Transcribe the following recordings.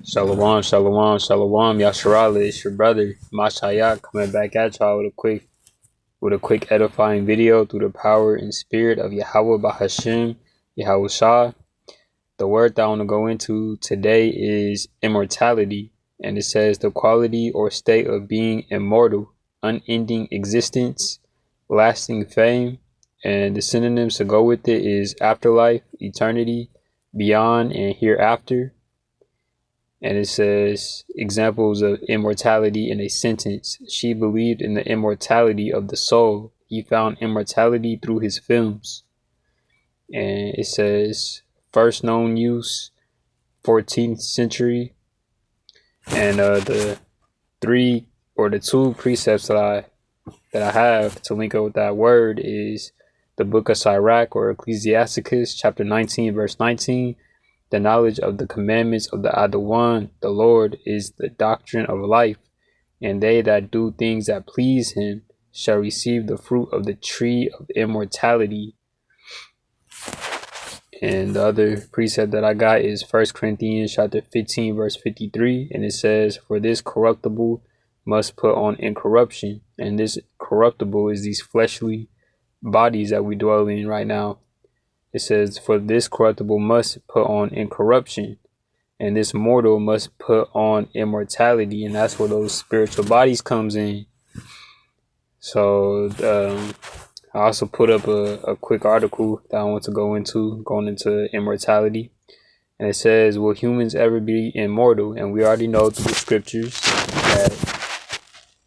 Shalom, shalom, shalom, Yasharala, it's your brother, Mashayak, coming back at y'all with a quick edifying video through the power and spirit of Yahweh Bahashim, Yahweh Shah. The word that I want to go into today is immortality, and it says the quality or state of being immortal, unending existence, lasting fame, and the synonyms to go with it is afterlife, eternity, beyond, and hereafter. And it says examples of immortality in a sentence. She believed in the immortality of the soul. He found immortality through his films. And it says first known use 14th century. And the two precepts that I have to link up with that word is the book of Sirach or Ecclesiasticus chapter 19 verse 19. The knowledge of the commandments of the Adawan, the Lord, is the doctrine of life, and they that do things that please him shall receive the fruit of the tree of immortality. And the other precept that I got is 1 Corinthians chapter 15 verse 53, and it says, for this corruptible must put on incorruption, and this corruptible is these fleshly bodies that we dwell in right now. It says, for this corruptible must put on incorruption, and this mortal must put on immortality, and that's where those spiritual bodies comes in. So I also put up a quick article that I want to going into immortality, and it says, will humans ever be immortal? And we already know through the scriptures that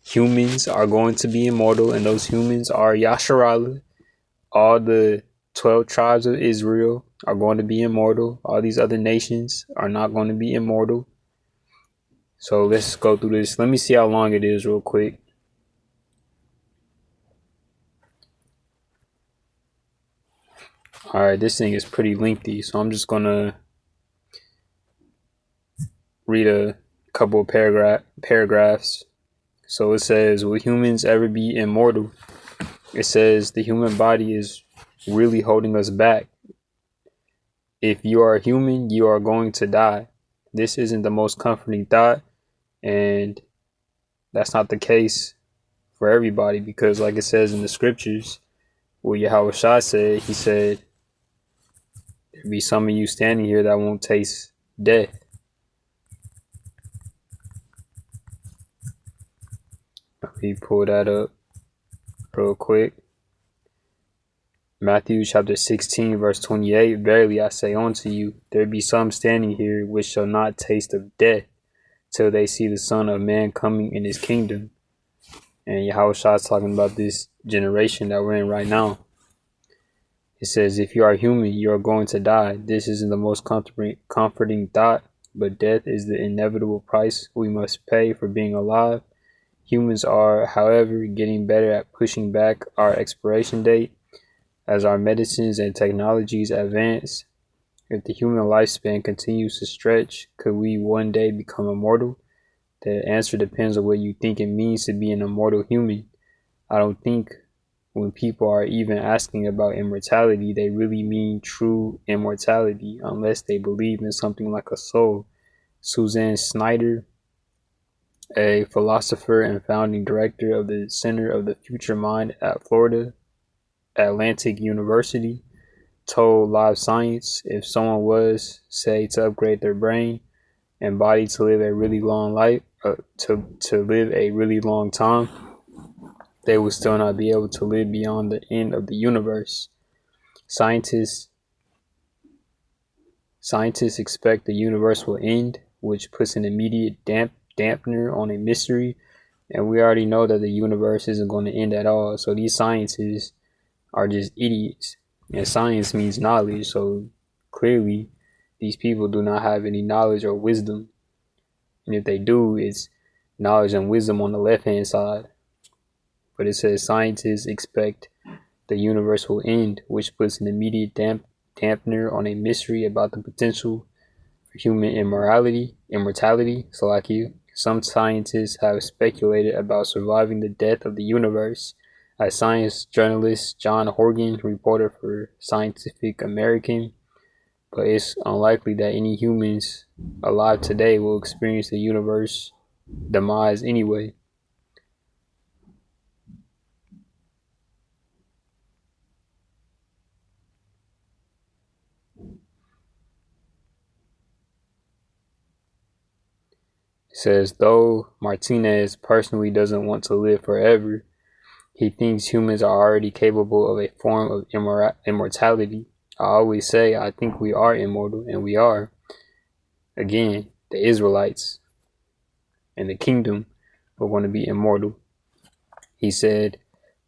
humans are going to be immortal, and those humans are Yasharala. All the 12 tribes of Israel are going to be immortal. All these other nations are not going to be immortal. So let's go through this. Let me see how long it is real quick. All right, this thing is pretty lengthy, so I'm just going to read a couple of paragraphs. So it says, will humans ever be immortal? It says the human body is really holding us back. If you are human, you are going to die. This isn't the most comforting thought, and that's not the case for everybody, because like it says in the scriptures, what Yahweh Shah said, he said, there'll be some of you standing here that won't taste death. Let me pull that up real quick. Matthew chapter 16 verse 28, verily I say unto you, there be some standing here which shall not taste of death till they see the Son of Man coming in his kingdom. And Yahweh Shah is talking about this generation that we're in right now. It says, if you are human, you are going to die. This isn't the most comforting thought, but death is the inevitable price we must pay for being alive. Humans are, however, getting better at pushing back our expiration date as our medicines and technologies advance. If the human lifespan continues to stretch, could we one day become immortal? The answer depends on what you think it means to be an immortal human. I don't think when people are even asking about immortality, they really mean true immortality, unless they believe in something like a soul. Suzanne Snyder, a philosopher and founding director of the Center of the Future Mind at Florida Atlantic University, told Live Science, if someone was, say, to upgrade their brain and body to live a really long life, to live a really long time, they would still not be able to live beyond the end of the universe. Scientists expect the universe will end, which puts an immediate dampener on a mystery, and we already know that the universe isn't going to end at all. So these scientists are just idiots, and science means knowledge, so clearly these people do not have any knowledge or wisdom, and if they do, it's knowledge and wisdom on the left hand side. But it says scientists expect the universe will end, which puts an immediate dampener on a mystery about the potential for human immortality. So like you, some scientists have speculated about surviving the death of the universe. As science journalist John Horgan, reporter for Scientific American, but it's unlikely that any humans alive today will experience the universe demise anyway. It says, though Martinez personally doesn't want to live forever, he thinks humans are already capable of a form of immortality. I always say I think we are immortal, and we are. Again, the Israelites and the kingdom are going to be immortal. He said,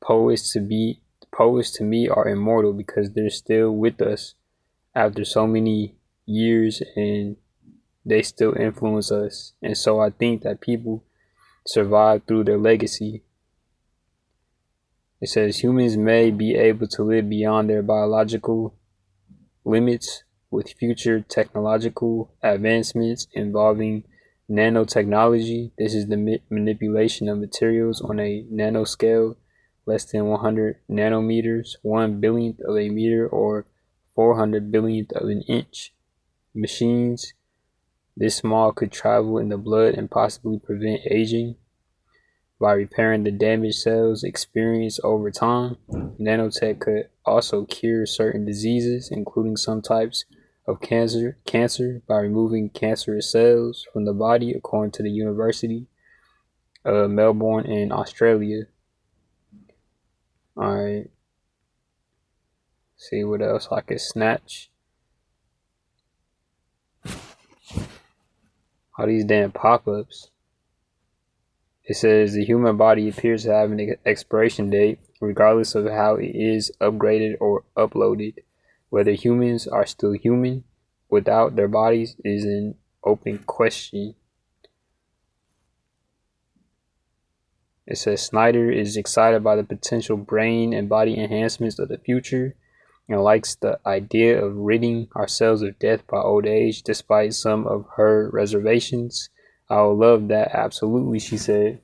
poets to me are immortal because they're still with us after so many years, and they still influence us. And so I think that people survive through their legacy. It says humans may be able to live beyond their biological limits with future technological advancements involving nanotechnology. This is the manipulation of materials on a nanoscale, less than 100 nanometers, 1 billionth of a meter, or 400 billionth of an inch. Machines this small could travel in the blood and possibly prevent aging by repairing the damaged cells experienced over time. Nanotech could also cure certain diseases, including some types of cancer by removing cancerous cells from the body, according to the University of Melbourne in Australia. All right. See what else I can snatch. All these damn pop-ups. It says the human body appears to have an expiration date, regardless of how it is upgraded or uploaded. Whether humans are still human without their bodies is an open question. It says Snyder is excited by the potential brain and body enhancements of the future and likes the idea of ridding ourselves of death by old age, despite some of her reservations. I would love that, absolutely, she said.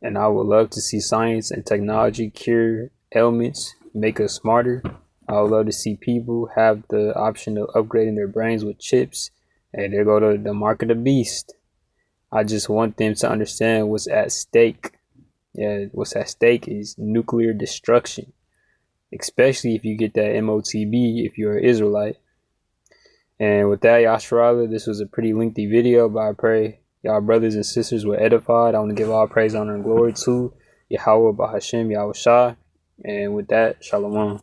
And I would love to see science and technology cure ailments, make us smarter. I would love to see people have the option of upgrading their brains with chips. And there go to the mark of the beast. I just want them to understand what's at stake. Yeah, what's at stake is nuclear destruction, especially if you get that MOTB if you're an Israelite. And with that, Yasharala, this was a pretty lengthy video, but I pray y'all brothers and sisters were edified. I want to give all praise, honor, and glory to Yahweh Bahashem Yahushua. And with that, Shalom.